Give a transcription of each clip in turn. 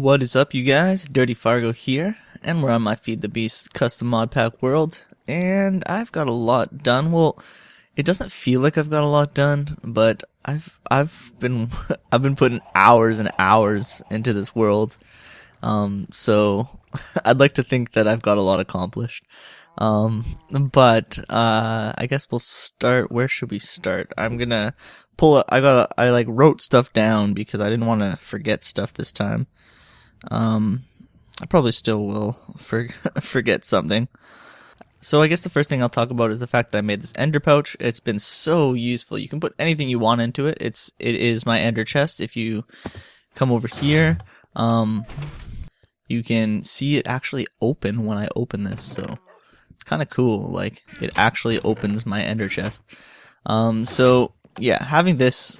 What is up, you guys? Dirty Fargo here, and we're on my Feed the Beast custom mod pack world, and I've got a lot done. Well, it doesn't feel like I've got a lot done, but I've been putting hours and hours into this world. So I'd like to think that I've got a lot accomplished. But I guess we'll start. Where should we start? I'm gonna I wrote stuff down because I didn't want to forget stuff this time. I probably still will forget something. So I guess the first thing I'll talk about is the fact that I made this ender pouch. It's been so useful. You can put anything you want into it. It is my ender chest. If you come over here, you can see it actually open when I open this. So it's kind of cool. Like, it actually opens my ender chest. So yeah, having this,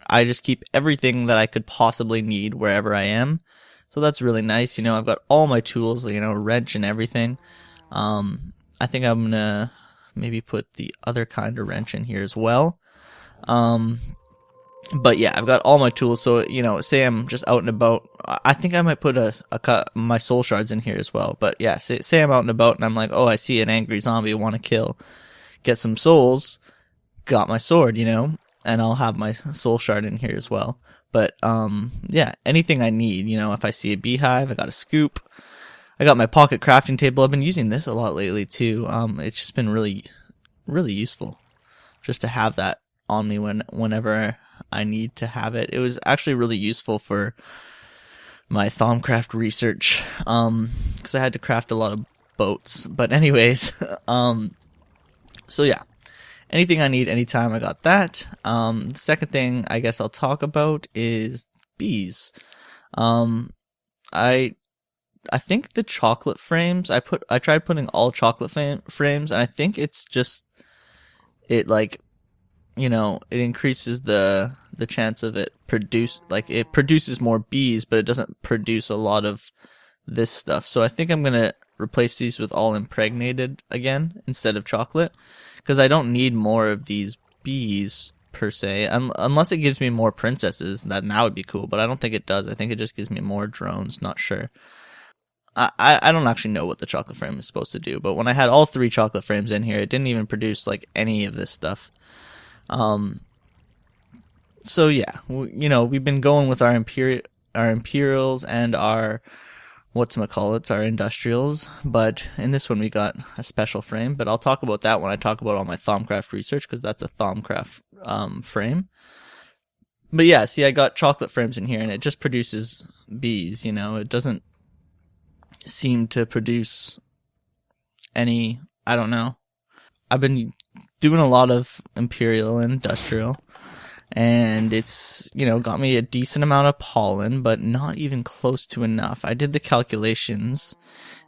I just keep everything that I could possibly need wherever I am. So that's really nice. You know, I've got all my tools, you know, wrench and everything. I think I'm gonna maybe put the other kind of wrench in here as well. But yeah, I've got all my tools. So, you know, say I'm just out and about. I think I might put my Soulshards in here as well. But yeah, say I'm out and about and I'm like, oh, I see an angry zombie I want to kill. Get some souls. Got my sword, you know, and I'll have my Soulshard in here as well. But, yeah, anything I need, you know, if I see a beehive, I got a scoop. I got my pocket crafting table. I've been using this a lot lately too. It's just been really, really useful just to have that on me whenever I need to have it. It was actually really useful for my Thaumcraft research, because I had to craft a lot of boats. But anyways, so yeah. Anything I need anytime, I got that. The second thing I guess I'll talk about is bees. I think the chocolate frames, I tried putting all chocolate frames, and I think it's just, it like, you know, it increases the chance of it it produces more bees, but it doesn't produce a lot of this stuff. So I think I'm gonna replace these with all impregnated again instead of chocolate, because I don't need more of these bees per se, unless it gives me more princesses. That would be cool, but I don't think it does. I think it just gives me more drones. Not sure. I don't actually know what the chocolate frame is supposed to do, but when I had all 3 chocolate frames in here, it didn't even produce like any of this stuff. So yeah, you know, we've been going with our Imperials and our our industrials, but in this one we got a special frame, but I'll talk about that when I talk about all my Thaumcraft research, because that's a Thaumcraft frame. But yeah, see, I got chocolate frames in here, and it just produces bees, you know, it doesn't seem to produce any, I don't know. I've been doing a lot of Imperial and Industrial, and it's, you know, got me a decent amount of pollen, but not even close to enough. I did the calculations,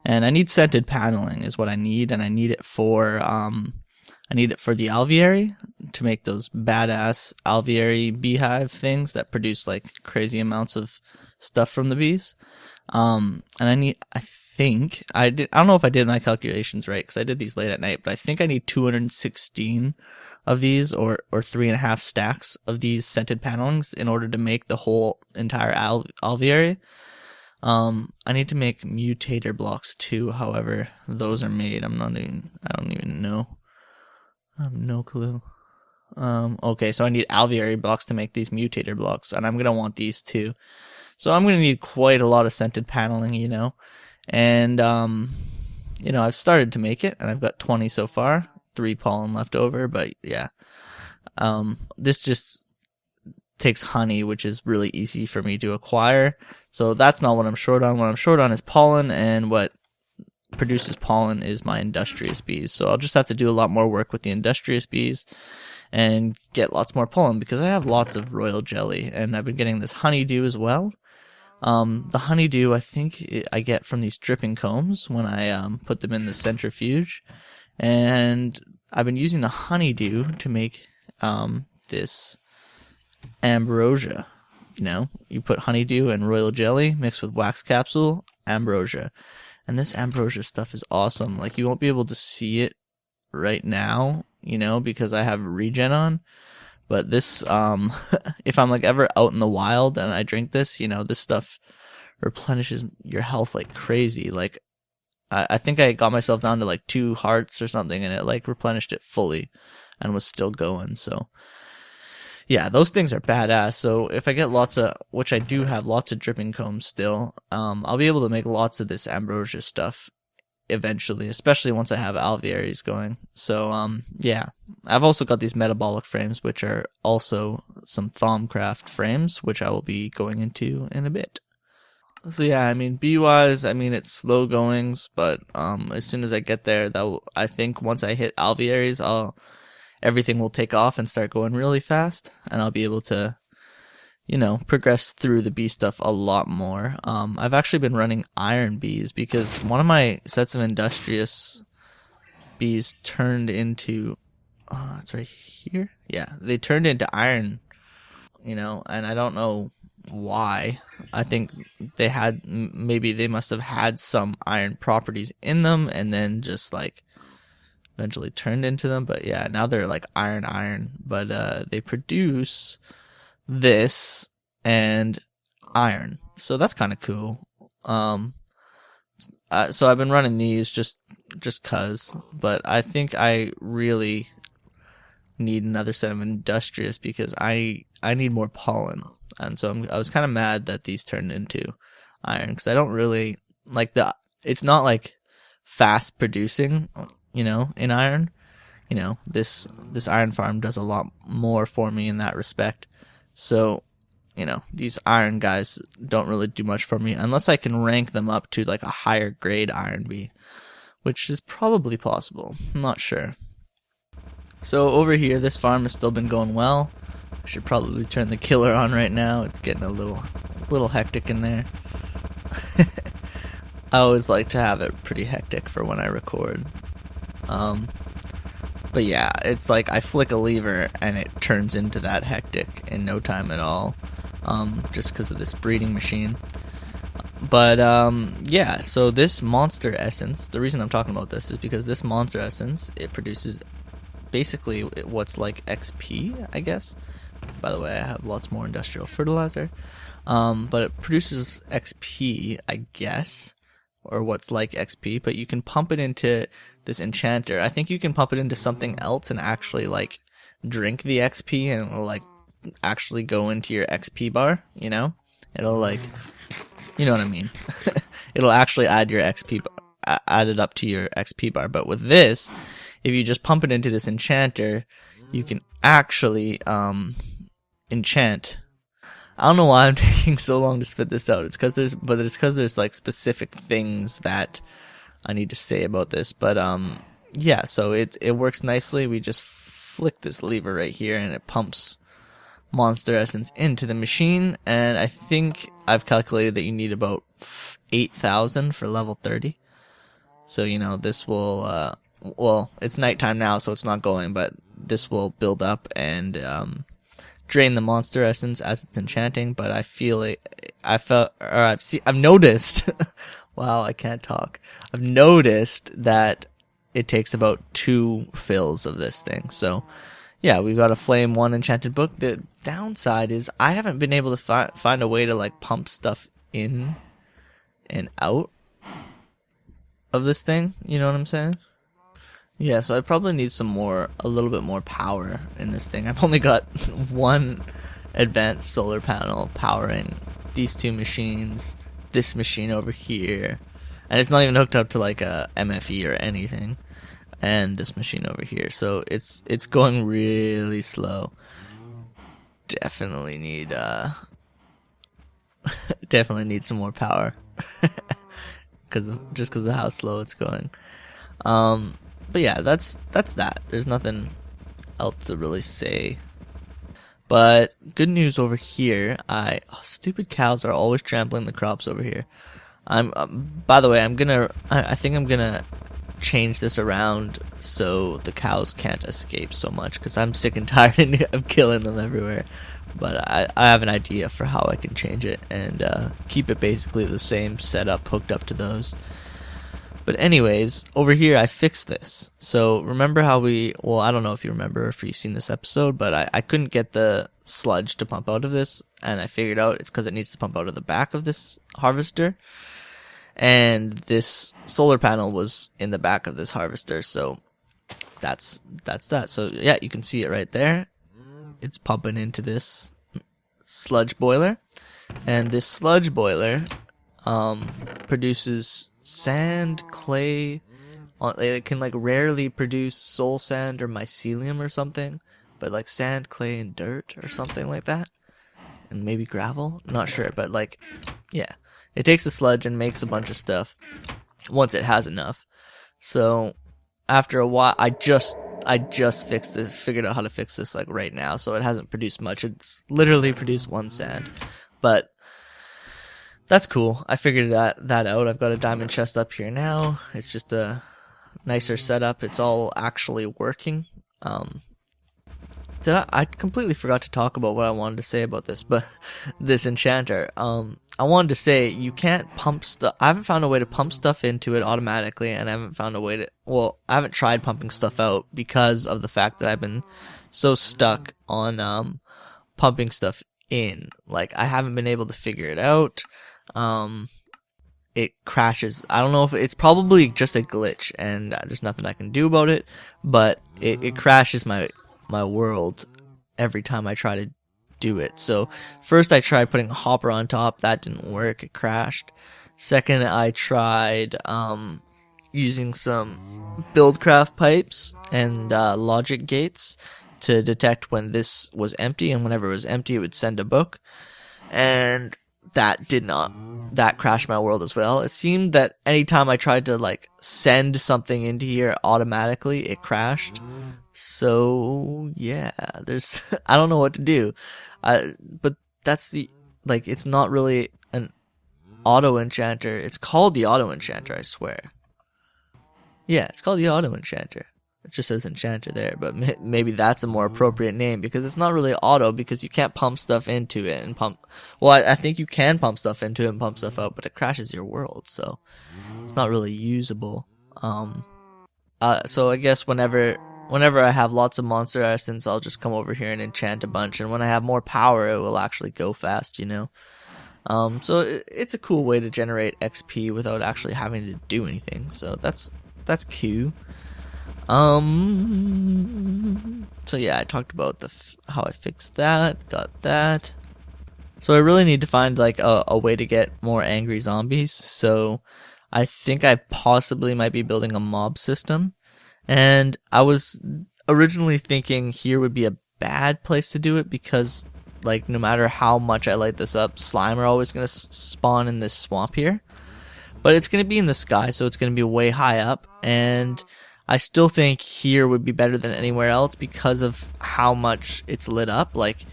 and I need scented paneling is what I need, and I need it for the alveary, to make those badass alveary beehive things that produce like crazy amounts of stuff from the bees. And I don't know if I did my calculations right, because I did these late at night, but I think I need 216 of these, or 3.5 stacks of these scented panelings in order to make the whole entire alveary. I need to make mutator blocks too, however those are made. I don't even know. I have no clue. Okay, so I need alveary blocks to make these mutator blocks, and I'm gonna want these too. So I'm gonna need quite a lot of scented paneling, you know. And you know, I've started to make it, and I've got 20 so far. 3 pollen left over, but yeah. This just takes honey, which is really easy for me to acquire. So that's not what I'm short on. What I'm short on is pollen, and what produces pollen is my industrious bees. So I'll just have to do a lot more work with the industrious bees and get lots more pollen, because I have lots of royal jelly, and I've been getting this honeydew as well. The honeydew, I think I get from these dripping combs when I put them in the centrifuge. And I've been using the honeydew to make this ambrosia. You know, you put honeydew and royal jelly mixed with wax capsule, ambrosia. And this ambrosia stuff is awesome. Like, you won't be able to see it right now, you know, because I have regen on. But this, if I'm like ever out in the wild and I drink this, you know, this stuff replenishes your health like crazy. Like, I think I got myself down to like 2 hearts or something, and it like replenished it fully and was still going. So yeah, those things are badass. So if I get lots of, which I do have lots of dripping combs still, I'll be able to make lots of this ambrosia stuff eventually, especially once I have alvearies going. So yeah, I've also got these metabolic frames, which are also some Thaumcraft frames, which I will be going into in a bit. So yeah, I mean, bee-wise, I mean, it's slow goings, but as soon as I get there, I think once I hit alvearies, everything will take off and start going really fast, and I'll be able to, you know, progress through the bee stuff a lot more. I've actually been running iron bees because one of my sets of industrious bees turned into, it's right here? Yeah, they turned into iron, you know, and I don't know why. I think maybe they must have had some iron properties in them and then just like eventually turned into them. But yeah, now they're like iron, but they produce this and iron, so that's kind of cool. So I've been running these just cuz, but I think I really need another set of industrious because I need more pollen, and so I was kind of mad that these turned into iron because I don't really like it's not like fast producing, you know, in iron. You know, this iron farm does a lot more for me in that respect. So, you know, these iron guys don't really do much for me unless I can rank them up to like a higher grade iron bee, which is probably possible. I'm not sure. So over here, this farm has still been going well. I should probably turn the killer on right now. It's getting a little hectic in there. I always like to have it pretty hectic for when I record. But yeah, it's like I flick a lever and it turns into that hectic in no time at all, just because of this breeding machine. But yeah, so this monster essence, the reason I'm talking about this is because this monster essence, it produces basically what's like XP, I guess. By the way, I have lots more industrial fertilizer, but it produces XP, I guess, or what's like XP, but you can pump it into this enchanter. I think you can pump it into something else and actually like drink the XP, and it'll like actually go into your XP bar, you know? It'll like, you know what I mean? It'll actually add your XP, add it up to your XP bar. But with this, if you just pump it into this enchanter, you can actually enchant. I don't know why I'm taking so long to spit this out. It's because there's like specific things that I need to say about this. But yeah, so it works nicely. We just flick this lever right here and it pumps monster essence into the machine, and I think I've calculated that you need about 8,000 for level 30. So, you know, this will well, it's nighttime now, so it's not going, but this will build up and drain the monster essence as it's enchanting. But I've noticed wow, I can't talk. I've noticed that it takes about 2 fills of this thing. So yeah, we've got a Flame 1 enchanted book. The downside is I haven't been able to find a way to like pump stuff in and out of this thing. You know what I'm saying? Yeah, so I probably need a little bit more power in this thing. I've only got 1 advanced solar panel powering these 2 machines, this machine over here, and it's not even hooked up to like a MFE or anything, and this machine over here. So it's going really slow. Definitely need some more power because of how slow it's going. But yeah, that's that. There's nothing else to really say. But good news over here. Stupid cows are always trampling the crops over here. By the way, I think I'm gonna change this around so the cows can't escape so much, because I'm sick and tired of killing them everywhere. But I have an idea for how I can change it and keep it basically the same setup hooked up to those. But anyways, over here I fixed this. So remember how I don't know if you remember, if you've seen this episode, but I couldn't get the sludge to pump out of this, and I figured out it's because it needs to pump out of the back of this harvester, and this solar panel was in the back of this harvester, so that's that. So yeah, you can see it right there. It's pumping into this sludge boiler, and this sludge boiler produces sand, clay. It can like rarely produce soul sand or mycelium or something, but like sand, clay, and dirt or something like that, and maybe gravel. I'm not sure, but like, yeah, it takes the sludge and makes a bunch of stuff once it has enough. So after a while, I just fixed it, figured out how to fix this like right now, so it hasn't produced much. It's literally produced 1 sand, but that's cool. I figured that out. I've got a diamond chest up here now. It's just a nicer setup. It's all actually working. I completely forgot to talk about what I wanted to say about this, but this enchanter. I wanted to say you can't pump stuff. I haven't found a way to pump stuff into it automatically, and I haven't found a way to. Well, I haven't tried pumping stuff out because of the fact that I've been so stuck on pumping stuff in. Like, I haven't been able to figure it out. It crashes. I don't know if it's probably just a glitch, and there's nothing I can do about it. But it crashes my world every time I try to do it. So first I tried putting a hopper on top. That didn't work. It crashed. Second, I tried using some Buildcraft pipes and logic gates to detect when this was empty, and whenever it was empty, it would send a book. And that did not. That crashed my world as well. It seemed that anytime I tried to like send something into here automatically, it crashed. So yeah, there's I don't know what to do. But that's like, it's not really an auto enchanter. It's called the auto enchanter, I swear. Yeah, it's called the auto enchanter. It just says enchanter there, but maybe that's a more appropriate name, because it's not really auto, because you can't pump stuff into it and pump. Well, I think you can pump stuff into it and pump stuff out, but it crashes your world, so it's not really usable. So I guess whenever I have lots of monster essence, I'll just come over here and enchant a bunch, and when I have more power, it will actually go fast, you know. So it's a cool way to generate XP without actually having to do anything. So that's cool. So yeah, I talked about how I fixed that, got that. So I really need to find like a way to get more angry zombies. So I think I possibly might be building a mob system. And I was originally thinking here would be a bad place to do it, because like no matter how much I light this up, slime are always going to spawn in this swamp here. But it's going to be in the sky, so it's going to be way high up, and I still think here would be better than anywhere else because of how much it's lit up. Like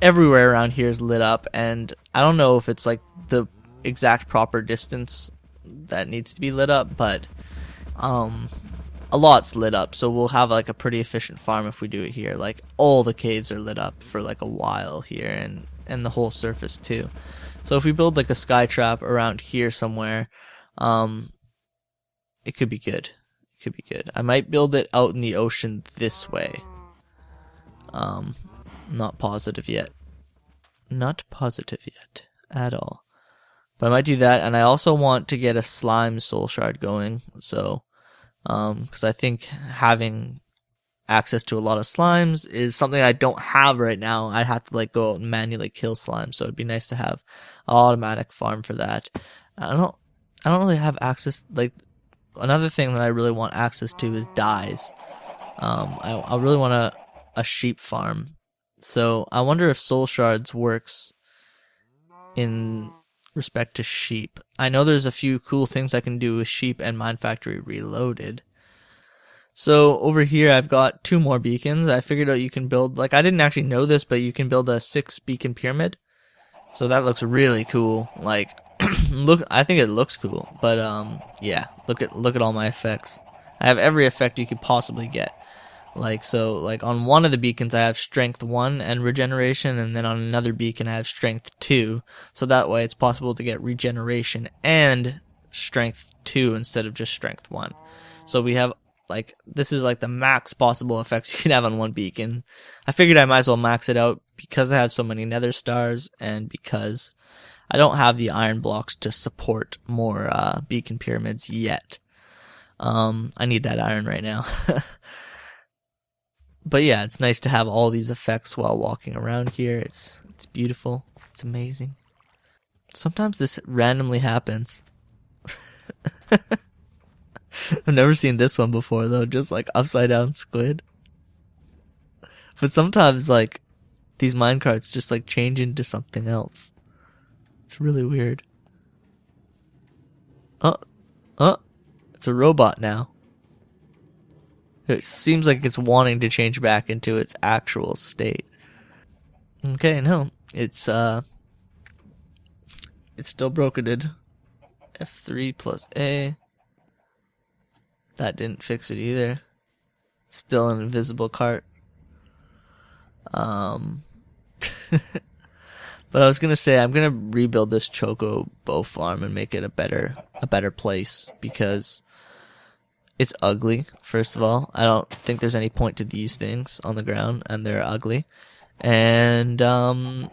everywhere around here is lit up, and I don't know if it's like the exact proper distance that needs to be lit up, but a lot's lit up, so we'll have like a pretty efficient farm if we do it here. Like all the caves are lit up for like a while here, and the whole surface too. So if we build like a sky trap around here somewhere, it could be good. It could be good. I might build it out in the ocean this way. Not positive yet. Not positive yet at all. But I might do that, and I also want to get a slime soul shard going. So, because I think having access to a lot of slimes is something I don't have right now. I'd have to like go out and manually kill slime, so it'd be nice to have an automatic farm for that. I don't really have access. Like, another thing that I really want access to is dyes. I really want a sheep farm. So I wonder if soul shards works in respect to sheep. I know there's a few cool things I can do with sheep and Minefactory Reloaded. So over here I've got 2 more beacons. I figured out you can build, like, I didn't actually know this, but you can build a 6 beacon pyramid. So that looks really cool. Like, I think it looks cool. But yeah, look at all my effects. I have every effect you could possibly get. Like, so, like, on one of the beacons I have strength 1 and regeneration, and then on another beacon I have strength 2. So that way it's possible to get regeneration and strength 2 instead of just strength 1. So we have like, this is like the max possible effects you can have on one beacon. I figured I might as well max it out because I have so many nether stars and because I don't have the iron blocks to support more beacon pyramids yet. I need that iron right now. But yeah, it's nice to have all these effects while walking around here. It's beautiful. It's amazing. Sometimes this randomly happens. I've never seen this one before though, just like upside down squid. But sometimes like these minecarts just like change into something else. It's really weird. It's a robot now. It seems like it's wanting to change back into its actual state. Okay, no, it's still broketed. F3 plus A. That didn't fix it either. It's still an invisible cart. But I was gonna say I'm gonna rebuild this Chocobo farm and make it a better place because it's ugly. First of all, I don't think there's any point to these things on the ground, and they're ugly. And I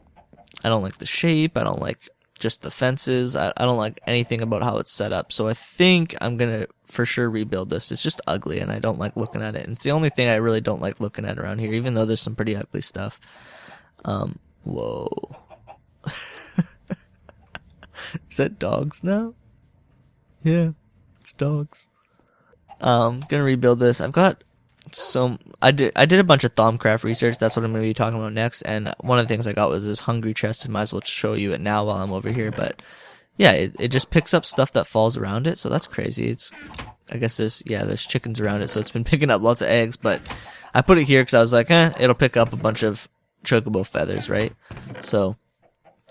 don't like the shape. I don't like just the fences. I don't like anything about how it's set up. So I think I'm gonna for sure rebuild this. It's just ugly, and I don't like looking at it. And it's the only thing I really don't like looking at around here, even though there's some pretty ugly stuff. Whoa. Is that dogs now? Yeah, it's dogs. Gonna rebuild this. I've got I did a bunch of Thaumcraft research. That's what I'm gonna be talking about next. And one of the things I got was this hungry chest. I might as well show you it now while I'm over here. But yeah, it just picks up stuff that falls around it. So that's crazy. I guess there's chickens around it. So it's been picking up lots of eggs. But I put it here because I was like, it'll pick up a bunch of Chocobo feathers, right? So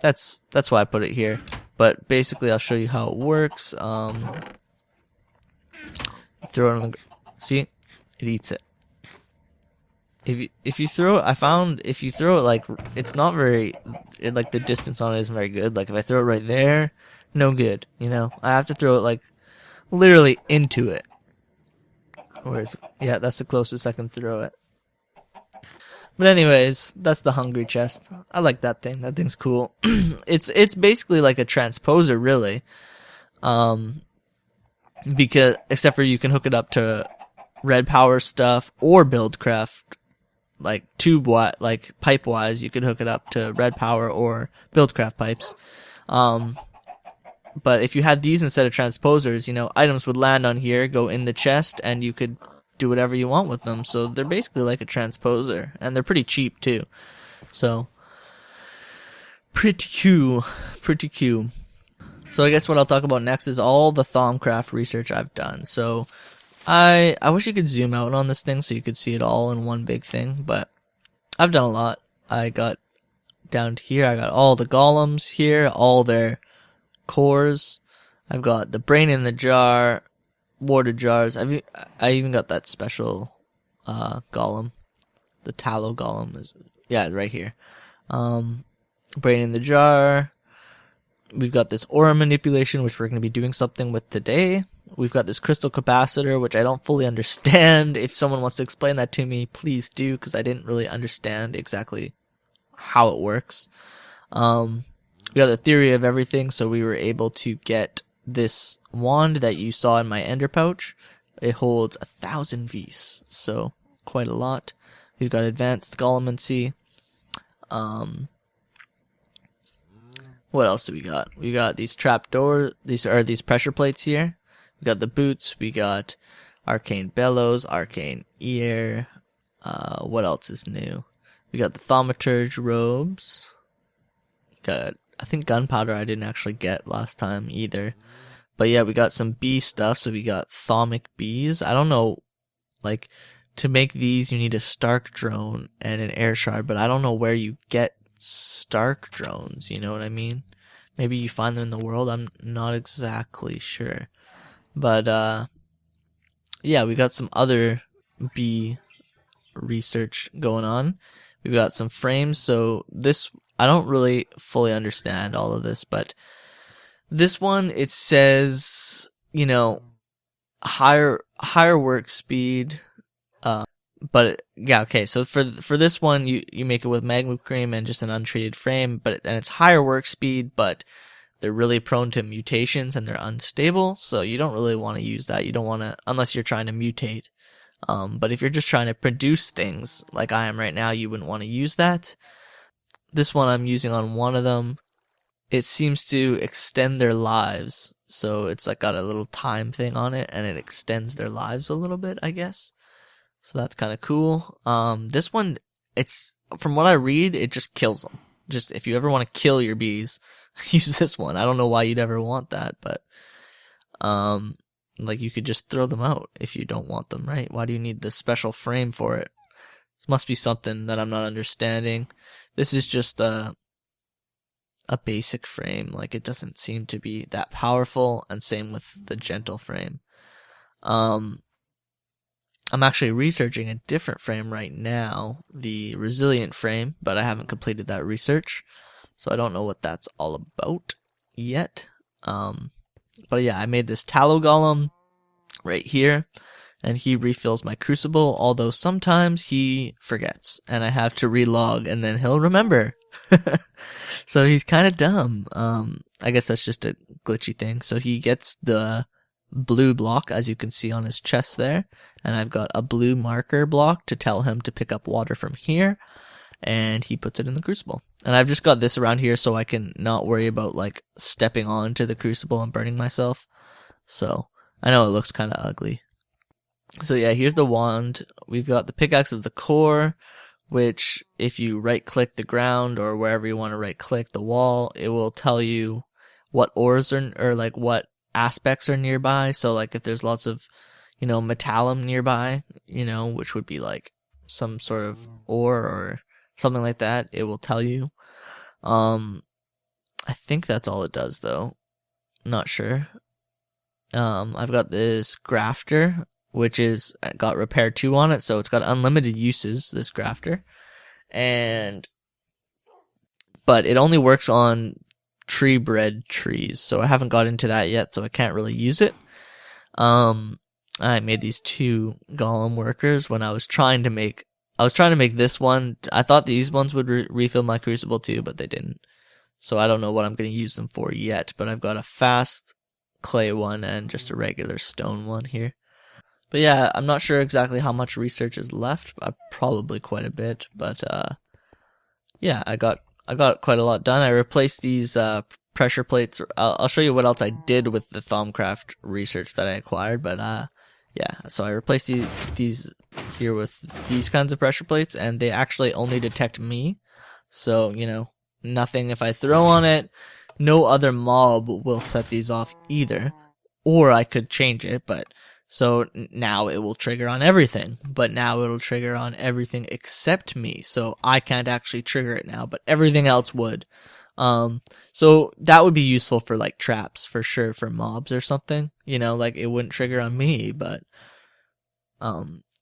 that's why I put it here. But basically, I'll show you how it works. Throw it on the see, it eats it. If you throw it, I found if you throw it like it's not very like the distance on it isn't very good. Like if I throw it right there, no good. You know, I have to throw it like literally into it. Where is it? Yeah, that's the closest I can throw it. But anyways, that's the hungry chest. I like that thing. That thing's cool. It's basically like a transposer, really. Because except for you can hook it up to Redpower stuff or Buildcraft, like like pipe wise, you could hook it up to Redpower or Buildcraft pipes. But if you had these instead of transposers, you know, items would land on here, go in the chest, and you could do whatever you want with them. So they're basically like a transposer, and they're pretty cheap too. So pretty cool. So I guess what I'll talk about next is all the Thaumcraft research I've done. So I wish you could zoom out on this thing so you could see it all in one big thing, but I've done a lot. I got down to here, I got all the golems here, all their cores. I've got the brain in the jar, water jars. I even got that special golem. The tallow golem is right here. Brain in the jar. We've got this aura manipulation, which we're going to be doing something with today. We've got this crystal capacitor, which I don't fully understand. If someone wants to explain that to me, please do, because I didn't really understand exactly how it works. We got the theory of everything, so we were able to get this wand that you saw in my ender pouch. It holds 1,000 Vs, so quite a lot. We've got advanced golemancy. What else do we got? We got these trapdoors. These are these pressure plates here. We got the boots. We got arcane bellows, arcane ear. What else is new? We got the thaumaturge robes. Got, I think gunpowder I didn't actually get last time either. But yeah, we got some bee stuff. So we got thaumic bees. I don't know, like, to make these you need a Stark drone and an air shard, but I don't know where you get Stark drones, you know what I mean? Maybe you find them in the world, I'm not exactly sure. But yeah, we got some other bee research going on. We've got some frames, so this, I don't really fully understand all of this, but this one, it says, you know, higher work speed. But yeah, okay. So for this one, you make it with magma cream and just an untreated frame, and it's higher work speed, but they're really prone to mutations and they're unstable. So you don't really want to use that. You don't want to, unless you're trying to mutate. But if you're just trying to produce things like I am right now, you wouldn't want to use that. This one I'm using on one of them. It seems to extend their lives. So it's like got a little time thing on it and it extends their lives a little bit, I guess. So that's kind of cool. This one, it's, from what I read, it just kills them. Just, if you ever want to kill your bees, use this one. I don't know why you'd ever want that, but, like, you could just throw them out if you don't want them, right? Why do you need this special frame for it? This must be something that I'm not understanding. This is just a basic frame. Like, it doesn't seem to be that powerful, and same with the gentle frame. I'm actually researching a different frame right now, the resilient frame, but I haven't completed that research, so I don't know what that's all about yet. But yeah, I made this tallow golem right here, and he refills my crucible, although sometimes he forgets, and I have to relog, and then he'll remember. So he's kind of dumb. I guess that's just a glitchy thing. So he gets the blue block, as you can see on his chest there, and I've got a blue marker block to tell him to pick up water from here, and he puts it in the crucible. And I've just got this around here so I can not worry about like stepping onto the crucible and burning myself. So I know it looks kind of ugly. So yeah, here's the wand. We've got the pickaxe of the core, which if you right click the ground or wherever you want to right click the wall, it will tell you what ores are, or like what aspects are nearby. So like if there's lots of, metallum nearby, which would be like some sort of ore or something like that, it will tell you. I think that's all it does though. Not sure. I've got this grafter, which is got repair 2 on it, so it's got unlimited uses, this grafter. But it only works on tree bred trees, so I haven't got into that yet, so I can't really use it. I made these 2 golem workers when I was trying to make this one. I thought these ones would refill my crucible too, but they didn't. So I don't know what I'm going to use them for yet, but I've got a fast clay one and just a regular stone one here. But yeah, I'm not sure exactly how much research is left. Probably quite a bit, but yeah, I got quite a lot done. I replaced these pressure plates. I'll show you what else I did with the Thaumcraft research that I acquired, but yeah, so I replaced these here with these kinds of pressure plates, and they actually only detect me. So, nothing if I throw on it, no other mob will set these off either. Or I could change it, but so now it will trigger on everything, but now it'll trigger on everything except me. So I can't actually trigger it now, but everything else would. So that would be useful for like traps for sure, for mobs or something, like it wouldn't trigger on me, but,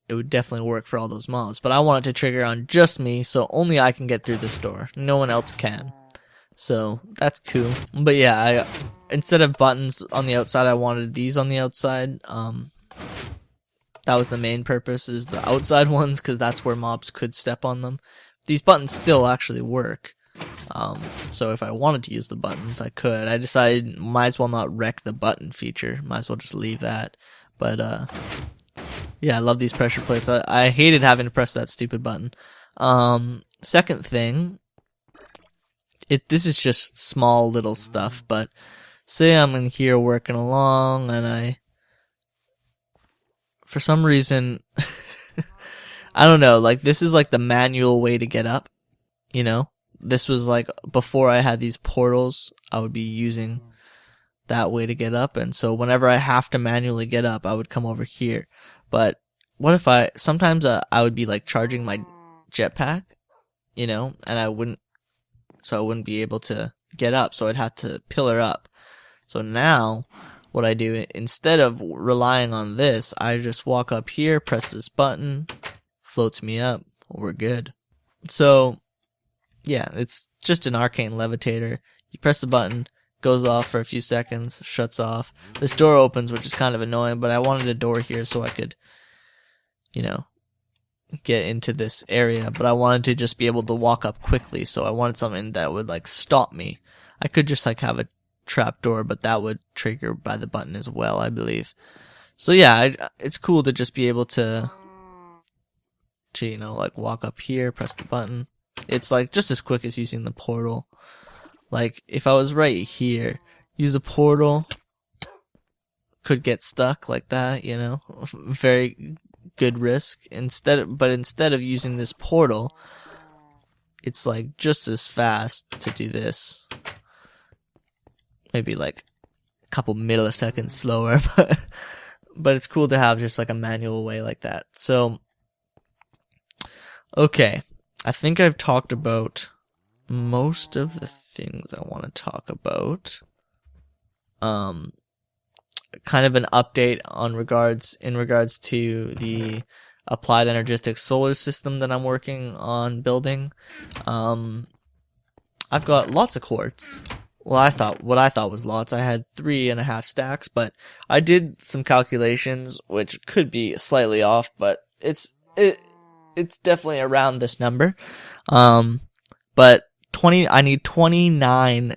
it would definitely work for all those mobs. But I want it to trigger on just me, so only I can get through this door. No one else can. So that's cool. But yeah, instead of buttons on the outside, I wanted these on the outside. That was the main purpose, is the outside ones, because that's where mobs could step on them. These buttons still actually work. So if I wanted to use the buttons, I could. I decided might as well not wreck the button feature. Might as well just leave that. But yeah, I love these pressure plates. I hated having to press that stupid button. Second thing, this is just small little stuff, but say I'm in here working along and for some reason, I don't know, like this is like the manual way to get up, This was like before I had these portals, I would be using that way to get up, and so whenever I have to manually get up, I would come over here. But what if sometimes I would be like charging my jetpack, and I wouldn't be able to get up, so I'd have to pillar up. So now, what I do, instead of relying on this, I just walk up here, press this button, floats me up, we're good. So, yeah, it's just an arcane levitator. You press the button, goes off for a few seconds, shuts off. This door opens, which is kind of annoying, but I wanted a door here so I could, you know, get into this area, but I wanted to just be able to walk up quickly, so I wanted something that would like stop me. I could just like have a trap door, but that would trigger by the button as well, I believe. So yeah, it's cool to just be able to you know, like walk up here, press the button. It's like just as quick as using the portal. Like if I was right here, use a portal, could get stuck like that, you know, very good risk. Instead of using this portal, it's like just as fast to do this. Maybe like a couple milliseconds slower, but it's cool to have just like a manual way like that. So, okay, I think I've talked about most of the things I want to talk about. Kind of an update in regards to the applied Energistics solar system that I'm working on building. I've got lots of quartz. Well, what I thought was lots. I had 3.5 stacks, but I did some calculations, which could be slightly off, but it's definitely around this number. But I need 29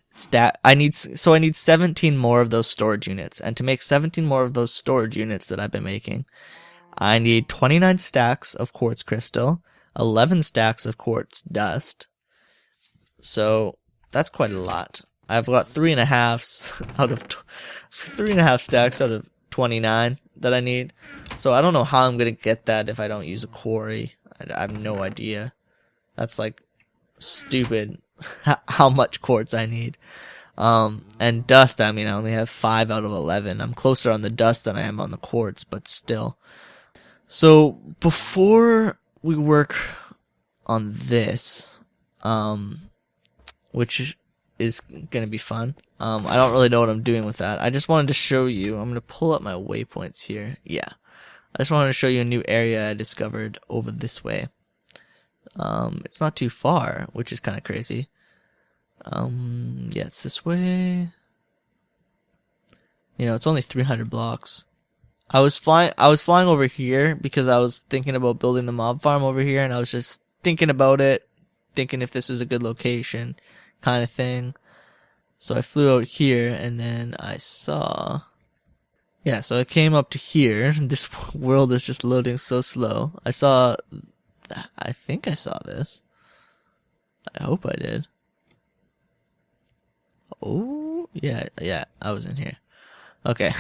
I need 17 more of those storage units, and to make 17 more of those storage units that I've been making, I need 29 stacks of quartz crystal, 11 stacks of quartz dust. So that's quite a lot. I've got 3.5 out of 3.5 stacks out of 29 that I need. So I don't know how I'm gonna get that if I don't use a quarry. I have no idea. That's like stupid how much quartz I need. And dust, I mean, I only have 5 out of 11. I'm closer on the dust than I am on the quartz, but still. So before we work on this, which is gonna be fun. I don't really know what I'm doing with that. I just wanted to show you. I'm gonna pull up my waypoints here. Yeah. I just wanted to show you a new area I discovered over this way. It's not too far, which is kind of crazy. Yeah, it's this way. You know, it's only 300 blocks. I was flying over here because I was thinking about building the mob farm over here, and I was just thinking about it, thinking if this was a good location, kind of thing. So I flew out here, and then I saw... Yeah, so I came up to here. This world is just loading so slow. I think I saw this. I hope I did. Oh, yeah, I was in here. Okay.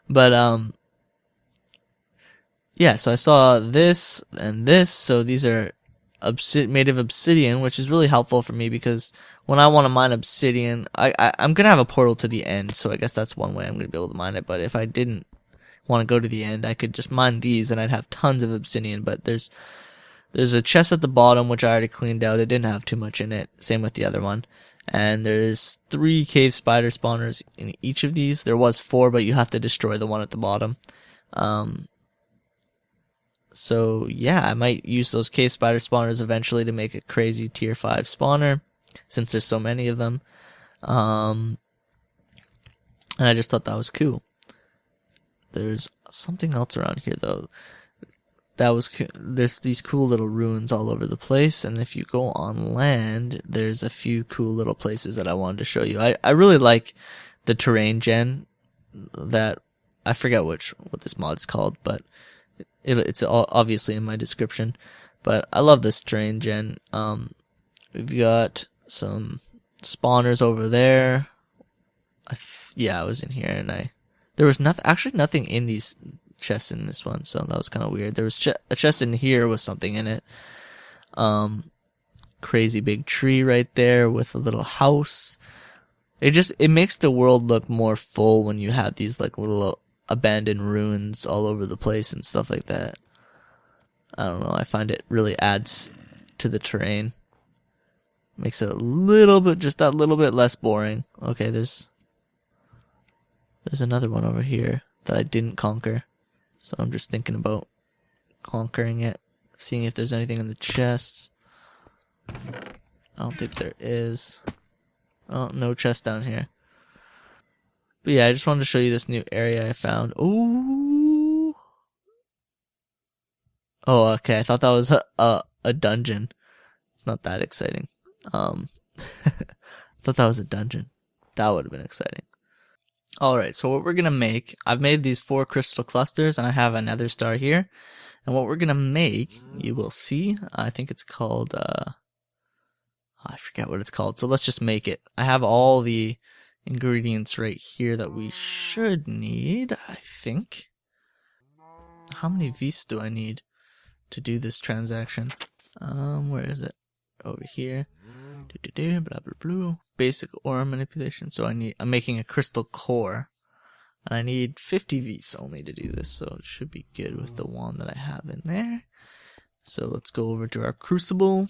But, yeah, so I saw this and this. So these are made of obsidian, which is really helpful for me because when I want to mine obsidian, I'm going to have a portal to the end. So I guess that's one way I'm going to be able to mine it. But if I didn't want to go to the end, I could just mine these and I'd have tons of obsidian. But there's a chest at the bottom, which I already cleaned out. It didn't have too much in it. Same with the other one. And there's 3 cave spider spawners in each of these. There was 4, but you have to destroy the one at the bottom. So yeah, I might use those cave spider spawners eventually to make a crazy tier 5 spawner, since there's so many of them. And I just thought that was cool. There's something else around here though. There's these cool little ruins all over the place, and if you go on land, there's a few cool little places that I wanted to show you. I really like the terrain gen that I forget what this mod's called, but it's obviously in my description. But I love this terrain gen. We've got some spawners over there. I was in here, and there was nothing in these chests in this one, so that was kind of weird. There was a chest in here with something in it. Crazy big tree right there with a little house. It makes the world look more full when you have these like little abandoned ruins all over the place and stuff like that. I don't know, I find it really adds to the terrain. Makes it just that little bit less boring. Okay, there's another one over here that I didn't conquer. So I'm just thinking about conquering it, seeing if there's anything in the chests. I don't think there is. Oh, no chest down here. But yeah, I just wanted to show you this new area I found. Ooh. Oh, okay. I thought that was a dungeon. It's not that exciting. I thought that was a dungeon. That would have been exciting. Alright, so what we're gonna make, I've made these 4 crystal clusters and I have a nether star here. And what we're gonna make, you will see, I think it's called, I forget what it's called. So let's just make it. I have all the ingredients right here that we should need, I think. How many V's do I need to do this transaction? Where is it? Over here. Blah blah blah. Basic ore manipulation. So I'm making a crystal core. And I need 50 V's only to do this, so it should be good with the one that I have in there. So let's go over to our crucible.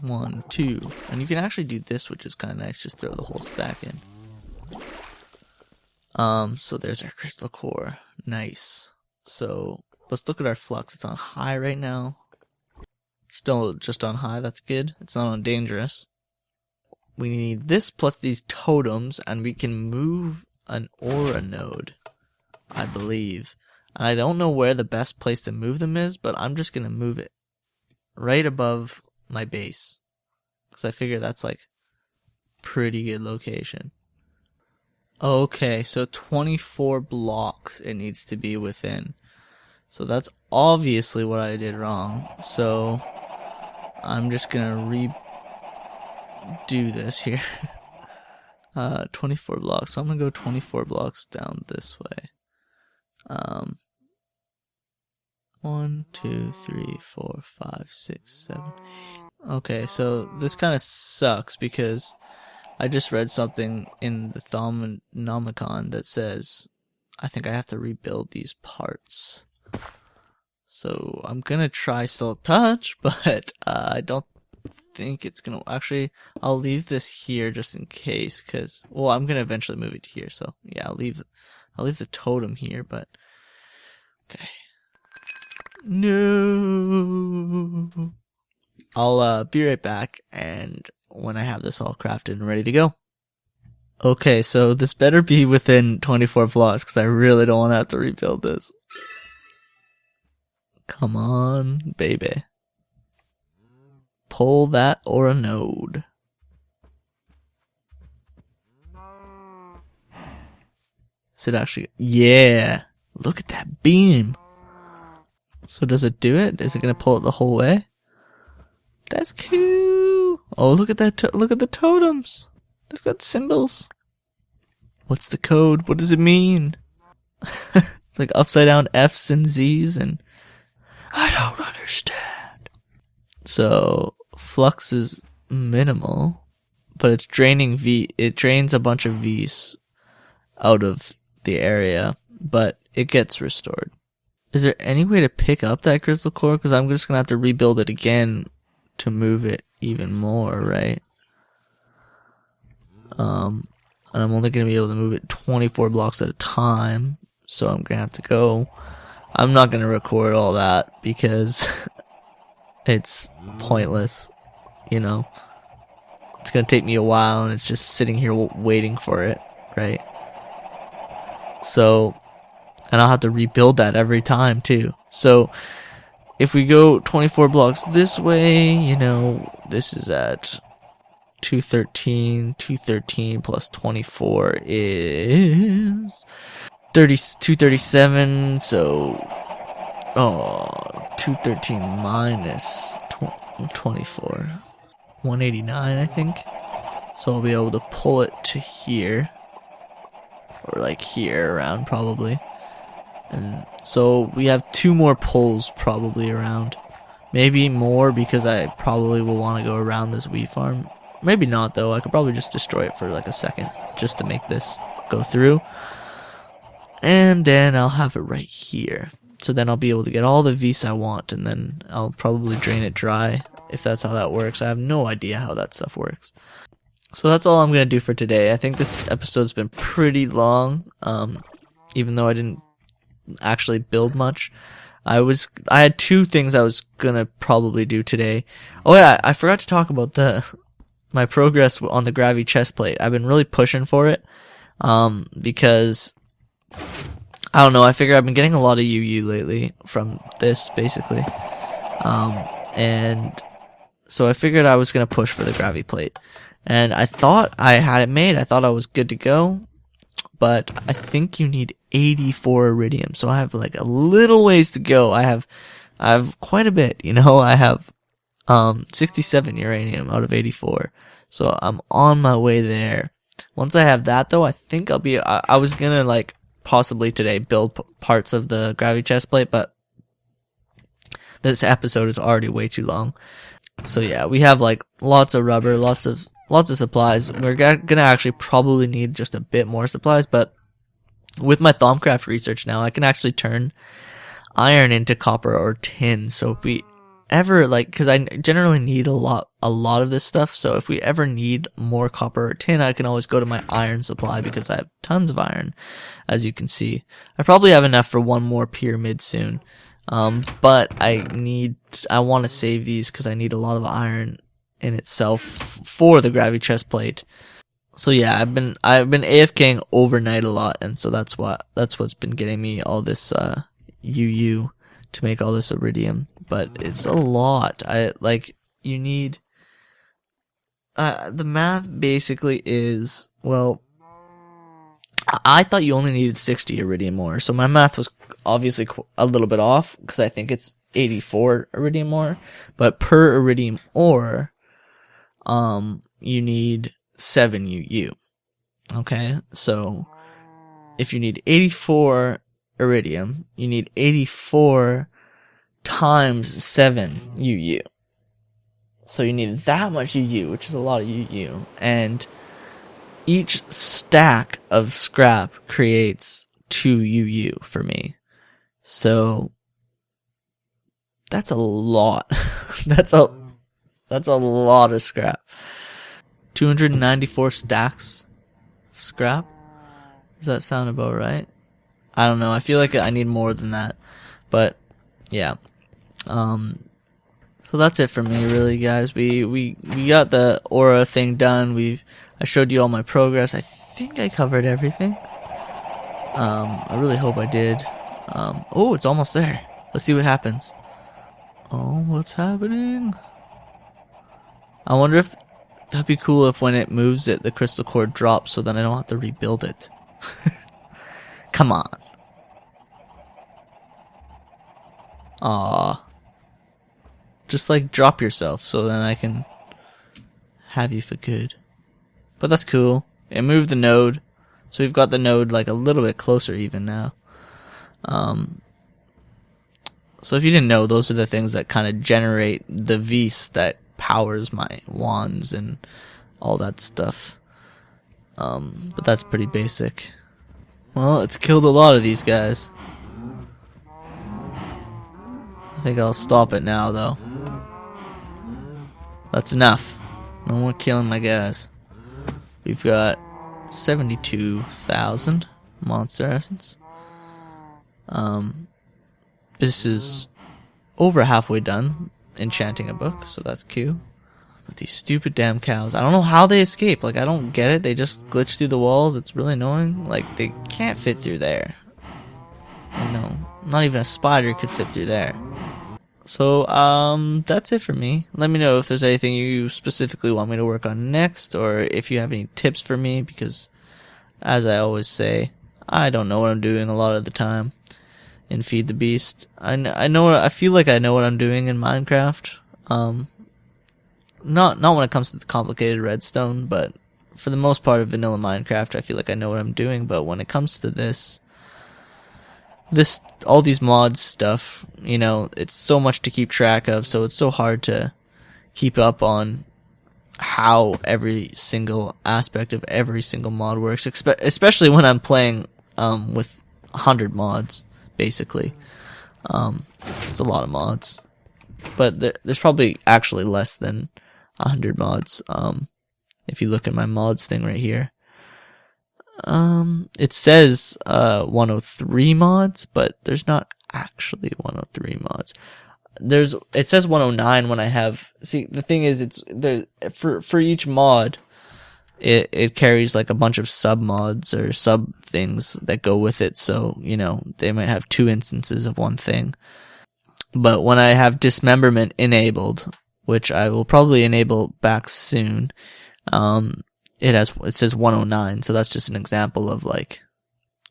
1, 2. And you can actually do this, which is kind of nice. Just throw the whole stack in. So there's our crystal core. Nice. So let's look at our flux. It's on high right now. Still just on high, that's good. It's not on dangerous. We need this plus these totems, and we can move an aura node, I believe. And I don't know where the best place to move them is, but I'm just gonna move it right above my base, because I figure that's like pretty good location. Okay, so 24 blocks it needs to be within. So that's obviously what I did wrong. So I'm just gonna redo this here. 24 blocks. So I'm gonna go 24 blocks down this way. 1, 2, 3, 4, 5, 6, 7. Okay, so this kind of sucks because I just read something in the Thaumanomicon that says I think I have to rebuild these parts. So I'm gonna try Silk Touch, but I don't think it's gonna. Actually, I'll leave this here just in case, cause well, I'm gonna eventually move it here. So yeah, I'll leave the totem here, but okay. No, I'll be right back, and when I have this all crafted and ready to go. Okay, so this better be within 24 blocks, because I really don't want to have to rebuild this. Come on, baby. Pull that aura node. Is it actually? Yeah. Look at that beam. So does it do it? Is it going to pull it the whole way? That's cool. Oh, look at that. Look at the totems. They've got symbols. What's the code? What does it mean? It's like upside down F's and Z's, and I don't understand. So flux is minimal, but it's draining V. It drains a bunch of V's out of the area, but it gets restored. Is there any way to pick up that crystal core? Because I'm just gonna have to rebuild it again to move it even more, right? And I'm only gonna be able to move it 24 blocks at a time, so I'm gonna have to go. I'm not gonna record all that because it's pointless, you know. It's gonna take me a while, and it's just sitting here waiting for it, right? So, and I'll have to rebuild that every time too. So, if we go 24 blocks this way, you know, this is at 213. 213 plus 24 is 237. So, 213 minus 24. 189, I think. So I'll be able to pull it to here. Or like here around, probably. And so we have 2 more pulls probably around. Maybe more, because I probably will want to go around this wheat farm. Maybe not though. I could probably just destroy it for like a second just to make this go through. And then I'll have it right here. So then I'll be able to get all the V's I want, and then I'll probably drain it dry if that's how that works. I have no idea how that stuff works. So that's all I'm going to do for today. I think this episode's been pretty long, even though I didn't actually build much. I had 2 things I was going to probably do today. Oh yeah, I forgot to talk about my progress on the Gravi chest plate. I've been really pushing for it. because I don't know, I figure I've been getting a lot of UU lately from this, basically. And so I figured I was going to push for the Gravi Plate. And I thought I had it made. I thought I was good to go. But I think you need 84 iridium. So I have like a little ways to go. I have quite a bit, you know. I have 67 uranium out of 84. So I'm on my way there. Once I have that though, I think I'll be I was going to like possibly today build parts of the Gravi chest plate, but this episode is already way too long. So yeah, we have like lots of rubber, lots of supplies. We're gonna actually probably need just a bit more supplies, but with my Thaumcraft research now, I can actually turn iron into copper or tin. So if we ever cause I generally need a lot of this stuff. So if we ever need more copper or tin, I can always go to my iron supply because I have tons of iron, as you can see. I probably have enough for one more pyramid soon. But I want to save these because I need a lot of iron in itself for the Gravi chest plate. So yeah, I've been AFKing overnight a lot, and so that's what's been getting me all this UU to make all this iridium. But it's a lot. You need the math basically is, well, I thought you only needed 60 iridium ore, so my math was obviously a little bit off because I think it's 84 iridium ore, but per iridium ore, you need 7 UU. Okay, so if you need 84 iridium, you need 84 times 7 UU. So you need that much UU, which is a lot of UU, and each stack of scrap creates 2 UU for me. So that's a lot. that's a lot of scrap. 294 stacks of scrap. Does that sound about right? I don't know. I feel like I need more than that. But yeah. So that's it for me, really, guys. We got the aura thing done. I showed you all my progress. I think I covered everything. I really hope I did. Oh, it's almost there. Let's see what happens. Oh, what's happening? I wonder if that'd be cool if when it moves it, the crystal core drops, so then I don't have to rebuild it. Come on. Aww. Just drop yourself so then I can have you for good. But that's cool. It moved the node. So we've got the node a little bit closer even now. So if you didn't know, those are the things that kind of generate the Vs that powers my wands and all that stuff. But that's pretty basic. Well, it's killed a lot of these guys. I think I'll stop it now, though. That's enough. No more killing my guys. We've got 72,000 monster essence. This is over halfway done enchanting a book, so that's cute. But these stupid damn cows, I don't know how they escape. I don't get it. They just glitch through the walls. It's really annoying. They can't fit through there. No, not even a spider could fit through there. So, that's it for me. Let me know if there's anything you specifically want me to work on next, or if you have any tips for me, because, as I always say, I don't know what I'm doing a lot of the time in Feed the Beast. I feel like I know what I'm doing in Minecraft. Not when it comes to the complicated redstone, but for the most part of vanilla Minecraft, I feel like I know what I'm doing, but when it comes to this, all these mods stuff, it's so much to keep track of, so it's so hard to keep up on how every single aspect of every single mod works, especially when I'm playing with 100 mods, basically. It's a lot of mods. But there's probably actually less than 100 mods, if you look at my mods thing right here. It says 103 mods, but there's not actually 103 mods. It says 109 when I have. See, the thing is, it's there for each mod. it carries like a bunch of sub mods or sub things that go with it. So, they might have 2 instances of one thing. But when I have dismemberment enabled, which I will probably enable back soon, it says 109. So that's just an example of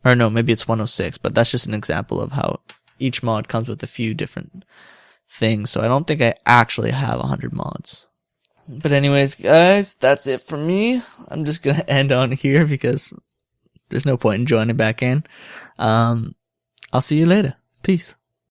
or no, maybe it's 106, but that's just an example of how each mod comes with a few different things. So I don't think I actually have 100 mods. But anyways, guys, that's it for me. I'm just going to end on here because there's no point in joining back in. I'll see you later. Peace.